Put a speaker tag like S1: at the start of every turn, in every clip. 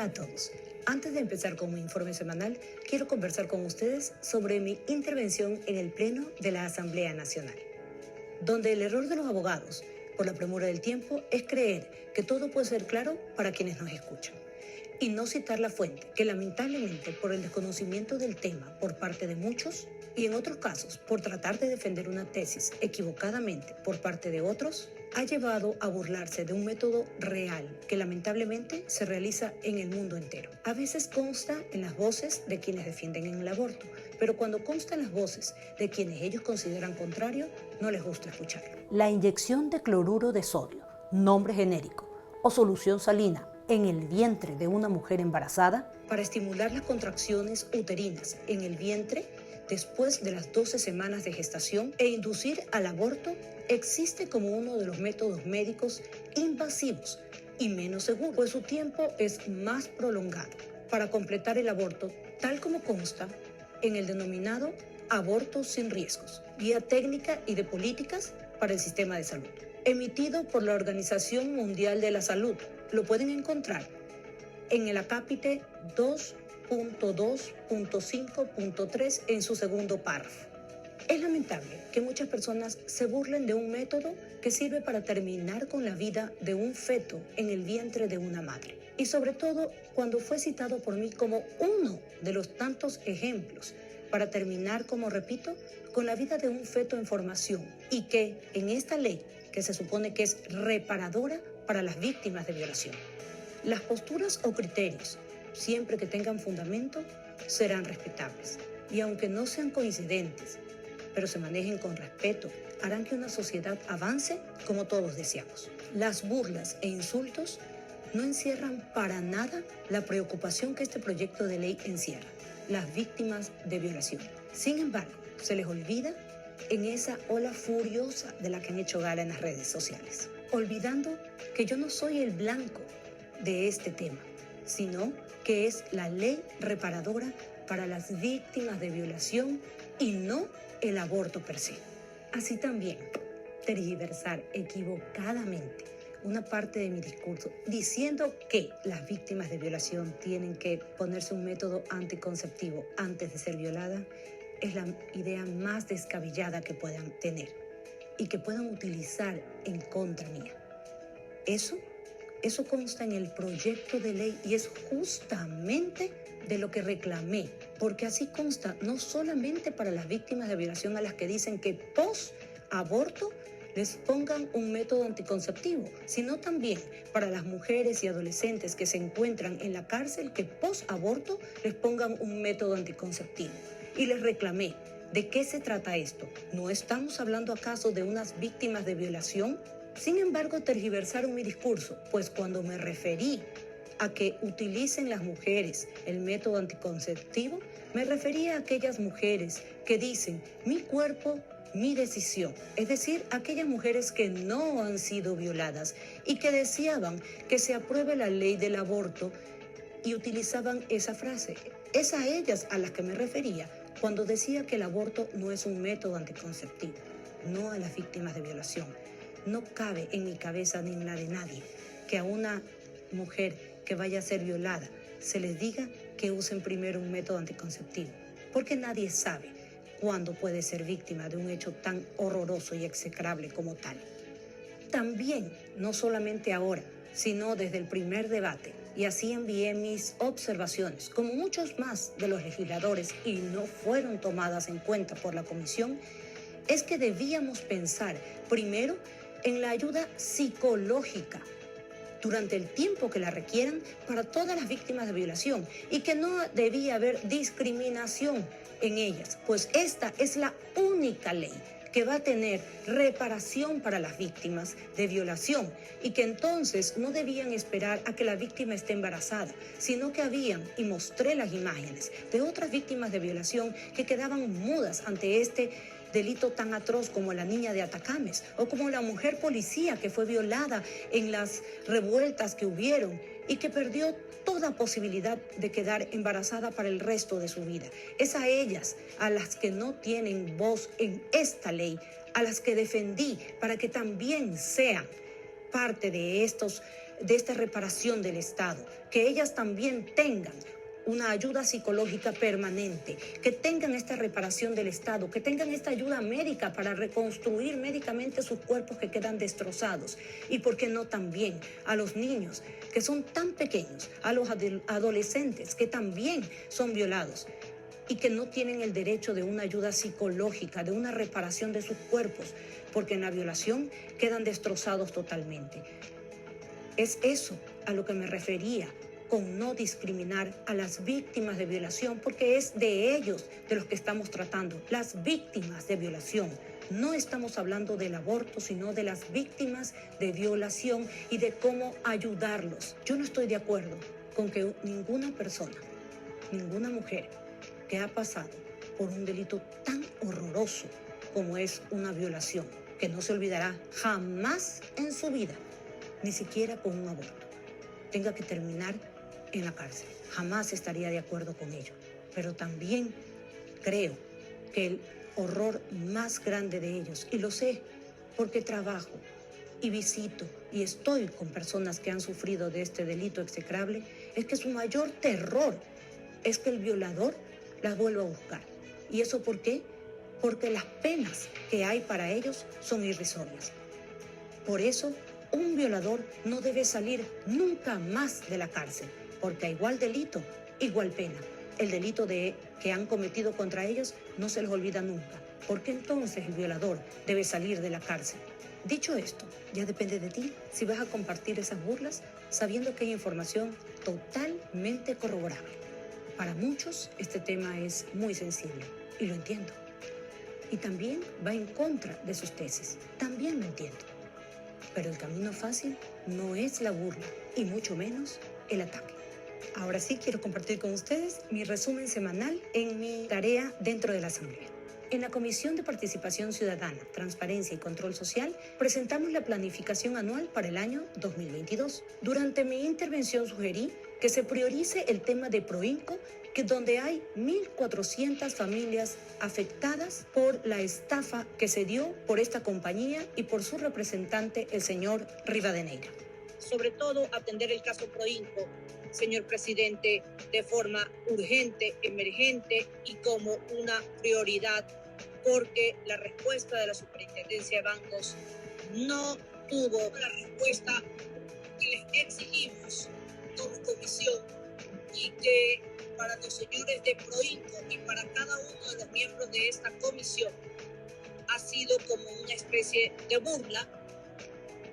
S1: a todos. Antes de empezar con mi informe semanal, quiero conversar con ustedes sobre mi intervención en el Pleno de la Asamblea Nacional, donde el error de los abogados, por la premura del tiempo, es creer que todo puede ser claro para quienes nos escuchan, y no citar la fuente, que lamentablemente por el desconocimiento del tema por parte de muchos, y en otros casos por tratar de defender una tesis equivocadamente por parte de otros, ha llevado a burlarse de un método real que lamentablemente se realiza en el mundo entero. A veces consta en las voces de quienes defienden el aborto, pero cuando consta en las voces de quienes ellos consideran contrario, no les gusta escucharlo.
S2: La inyección de cloruro de sodio, nombre genérico, o solución salina en el vientre de una mujer embarazada,
S1: para estimular las contracciones uterinas en el vientre después de las 12 semanas de gestación e inducir al aborto, existe como uno de los métodos médicos invasivos y menos seguros, pues su tiempo es más prolongado para completar el aborto, tal como consta en el denominado aborto sin riesgos, guía técnica y de políticas para el sistema de salud, emitido por la Organización Mundial de la Salud. Lo pueden encontrar en el acápite 2.2.5.3 en su segundo párrafo. Es lamentable que muchas personas se burlen de un método que sirve para terminar con la vida de un feto en el vientre de una madre. Y sobre todo cuando fue citado por mí como uno de los tantos ejemplos para terminar, como repito, con la vida de un feto en formación, y que en esta ley, que se supone que es reparadora para las víctimas de violación, las posturas o criterios, siempre que tengan fundamento, serán respetables. Y aunque no sean coincidentes, pero se manejen con respeto, harán que una sociedad avance como todos deseamos. Las burlas e insultos no encierran para nada la preocupación que este proyecto de ley encierra: las víctimas de violación. Sin embargo, se les olvida en esa ola furiosa de la que han hecho gala en las redes sociales, olvidando que yo no soy el blanco de este tema, sino que es la ley reparadora para las víctimas de violación y no el aborto per se. Así también, tergiversar equivocadamente una parte de mi discurso diciendo que las víctimas de violación tienen que ponerse un método anticonceptivo antes de ser violadas es la idea más descabellada que puedan tener y que puedan utilizar en contra mía. Eso consta en el proyecto de ley y es justamente de lo que reclamé, porque así consta no solamente para las víctimas de violación a las que dicen que post-aborto les pongan un método anticonceptivo, sino también para las mujeres y adolescentes que se encuentran en la cárcel que post-aborto les pongan un método anticonceptivo. Y les reclamé, ¿de qué se trata esto? ¿No estamos hablando acaso de unas víctimas de violación? Sin embargo, tergiversaron mi discurso, pues cuando me referí a que utilicen las mujeres el método anticonceptivo, me refería a aquellas mujeres que dicen mi cuerpo, mi decisión, es decir, aquellas mujeres que no han sido violadas y que deseaban que se apruebe la ley del aborto y utilizaban esa frase. Es a ellas a las que me refería cuando decía que el aborto no es un método anticonceptivo, no a las víctimas de violación. No cabe en mi cabeza ni en la de nadie que a una mujer que vaya a ser violada se les diga que usen primero un método anticonceptivo, porque nadie sabe cuándo puede ser víctima de un hecho tan horroroso y execrable como tal. También, no solamente ahora, sino desde el primer debate, y así envié mis observaciones, como muchos más de los legisladores, y no fueron tomadas en cuenta por la comisión, es que debíamos pensar primero en la ayuda psicológica durante el tiempo que la requieran para todas las víctimas de violación y que no debía haber discriminación en ellas, pues esta es la única ley que va a tener reparación para las víctimas de violación y que entonces no debían esperar a que la víctima esté embarazada, sino que habían, y mostré las imágenes de otras víctimas de violación que quedaban mudas ante este delito tan atroz como la niña de Atacames o como la mujer policía que fue violada en las revueltas que hubieron y que perdió toda posibilidad de quedar embarazada para el resto de su vida. Es a ellas a las que no tienen voz en esta ley, a las que defendí para que también sean parte de estos de esta reparación del Estado, que ellas también tengan una ayuda psicológica permanente, que tengan esta reparación del Estado, que tengan esta ayuda médica para reconstruir médicamente sus cuerpos que quedan destrozados. Y por qué no también a los niños que son tan pequeños, a los adolescentes que también son violados y que no tienen el derecho de una ayuda psicológica, de una reparación de sus cuerpos, porque en la violación quedan destrozados totalmente. Es eso a lo que me refería con no discriminar a las víctimas de violación, porque es de ellos de los que estamos tratando, las víctimas de violación. No estamos hablando del aborto, sino de las víctimas de violación y de cómo ayudarlos. Yo no estoy de acuerdo con que ninguna persona, ninguna mujer que ha pasado por un delito tan horroroso como es una violación, que no se olvidará jamás en su vida, ni siquiera con un aborto, tenga que terminar en la cárcel. Jamás estaría de acuerdo con ello. Pero también creo que el horror más grande de ellos, y lo sé porque trabajo y visito y estoy con personas que han sufrido de este delito execrable, es que su mayor terror es que el violador las vuelva a buscar. ¿Y eso por qué? Porque las penas que hay para ellos son irrisorias. Por eso, un violador no debe salir nunca más de la cárcel, porque a igual delito, igual pena. El delito que han cometido contra ellos no se les olvida nunca, porque entonces el violador debe salir de la cárcel. Dicho esto, ya depende de ti si vas a compartir esas burlas sabiendo que hay información totalmente corroborable. Para muchos este tema es muy sensible y lo entiendo. Y también va en contra de sus tesis, también lo entiendo. Pero el camino fácil no es la burla y mucho menos el ataque. Ahora sí quiero compartir con ustedes mi resumen semanal en mi tarea dentro de la Asamblea. En la Comisión de Participación Ciudadana, Transparencia y Control Social presentamos la planificación anual para el año 2022. Durante mi intervención sugerí que se priorice el tema de Proinco, que donde hay 1.400 familias afectadas por la estafa que se dio por esta compañía y por su representante, el señor Rivadeneira.
S3: Sobre todo atender el caso Proinco, señor presidente, de forma urgente, emergente y como una prioridad, porque la respuesta de la Superintendencia de Bancos no tuvo la respuesta que les exigimos como comisión y que para los señores de Proinco y para cada uno de los miembros de esta comisión ha sido como una especie de burla,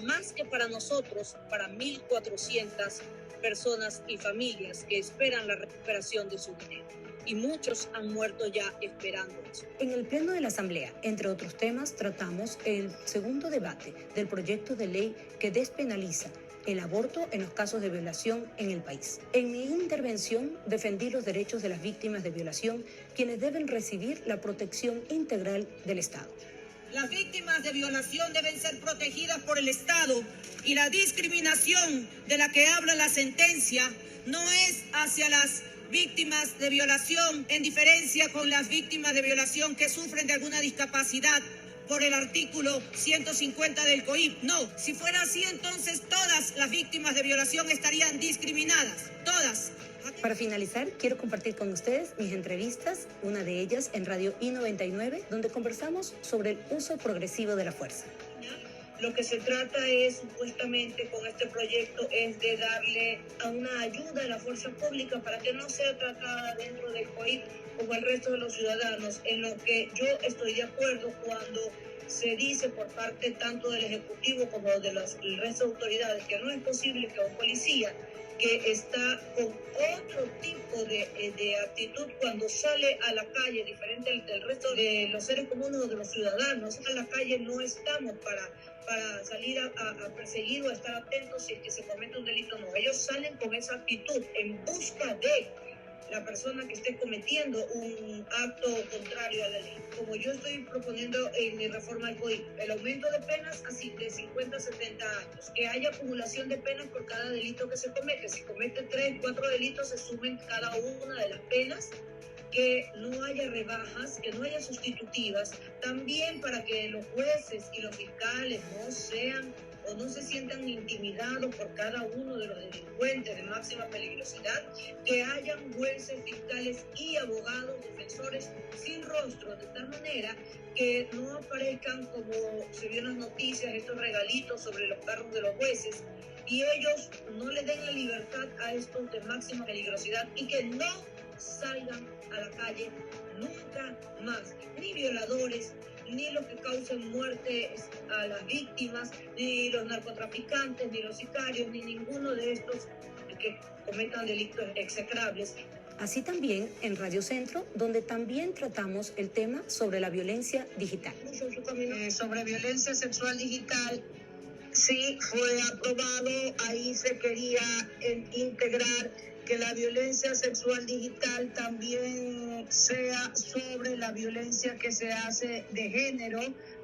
S3: más que para nosotros, para 1.400 personas y familias que esperan la recuperación de su dinero. Y muchos han muerto ya esperando eso.
S1: En el Pleno de la Asamblea, entre otros temas, tratamos el segundo debate del proyecto de ley que despenaliza el aborto en los casos de violación en el país. En mi intervención defendí los derechos de las víctimas de violación, quienes deben recibir la protección integral del Estado.
S3: Las víctimas de violación deben ser protegidas por el Estado y la discriminación de la que habla la sentencia no es hacia las víctimas de violación en diferencia con las víctimas de violación que sufren de alguna discapacidad por el artículo 150 del COIP. No, si fuera así, entonces todas las víctimas de violación estarían discriminadas, todas.
S1: Para finalizar, quiero compartir con ustedes mis entrevistas, una de ellas en Radio I99, donde conversamos sobre el uso progresivo de la fuerza.
S3: Lo que se trata es, supuestamente, con este proyecto, es de darle a una ayuda a la fuerza pública para que no sea tratada dentro del COIP como el resto de los ciudadanos, en lo que yo estoy de acuerdo cuando se dice por parte tanto del Ejecutivo como del resto de autoridades que no es posible que un policía que está con otro tipo de actitud cuando sale a la calle, diferente del resto de los seres comunes o de los ciudadanos, a la calle no estamos para salir a perseguir o a estar atentos si es que se comete un delito. No, ellos salen con esa actitud en busca de la persona que esté cometiendo un acto contrario a la ley. Como yo estoy proponiendo en mi reforma al COIP, el aumento de penas así de 50 a 70 años, que haya acumulación de penas por cada delito que se comete. Si comete 3, 4 delitos, se sumen cada una de las penas, que no haya rebajas, que no haya sustitutivas, también para que los jueces y los fiscales no sean o no se sientan intimidados por cada uno de los delincuentes de máxima peligrosidad, que hayan jueces, fiscales y abogados defensores sin rostro, de tal manera que no aparezcan, como se vio en las noticias, estos regalitos sobre los carros de los jueces, y ellos no le den la libertad a estos de máxima peligrosidad y que no salgan a la calle nunca más, ni violadores, ni los que causen muerte a las víctimas, ni los narcotraficantes, ni los sicarios, ni ninguno de estos que cometan delitos execrables.
S1: Así también en Radio Centro, donde también tratamos el tema sobre la violencia digital.
S3: Sobre violencia sexual digital, sí fue aprobado, ahí se quería integrar que la violencia sexual digital también sea sobre la violencia que se hace de género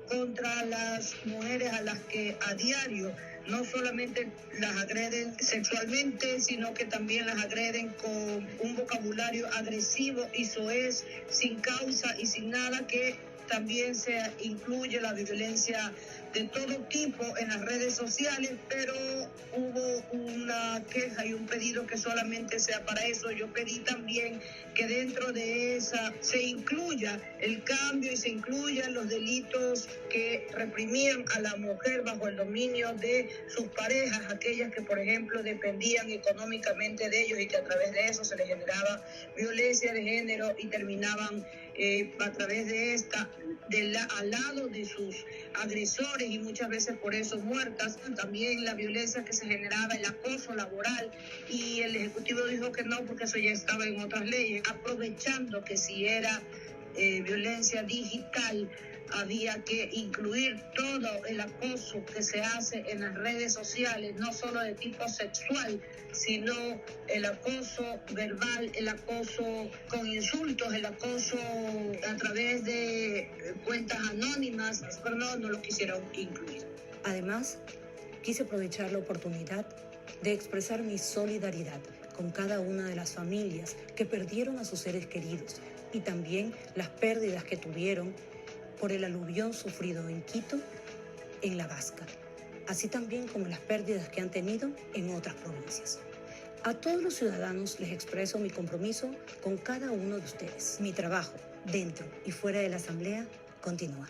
S3: contra las mujeres a las que a diario no solamente las agreden sexualmente, sino que también las agreden con un vocabulario agresivo y soez, sin causa y sin nada, que también se incluye la violencia de todo tipo en las redes sociales, pero hubo una queja y un pedido que solamente sea para eso. Yo pedí también que dentro de esa se incluya el cambio y se incluyan los delitos que reprimían a la mujer bajo el dominio de sus parejas, aquellas que, por ejemplo, dependían económicamente de ellos y que a través de eso se les generaba violencia de género y terminaban a través de esta al lado de sus agresores y muchas veces por eso muertas. También la violencia que se generaba, el acoso laboral, y el Ejecutivo dijo que no, porque eso ya estaba en otras leyes, aprovechando que si era violencia digital había que incluir todo el acoso que se hace en las redes sociales, no solo de tipo sexual, sino el acoso verbal, el acoso con insultos, el acoso a través de cuentas anónimas, pero no lo quisieron incluir.
S1: Además, quise aprovechar la oportunidad de expresar mi solidaridad con cada una de las familias que perdieron a sus seres queridos y también las pérdidas que tuvieron por el aluvión sufrido en Quito, en La Gasca, así también como las pérdidas que han tenido en otras provincias. A todos los ciudadanos les expreso mi compromiso con cada uno de ustedes. Mi trabajo, dentro y fuera de la Asamblea, continúa.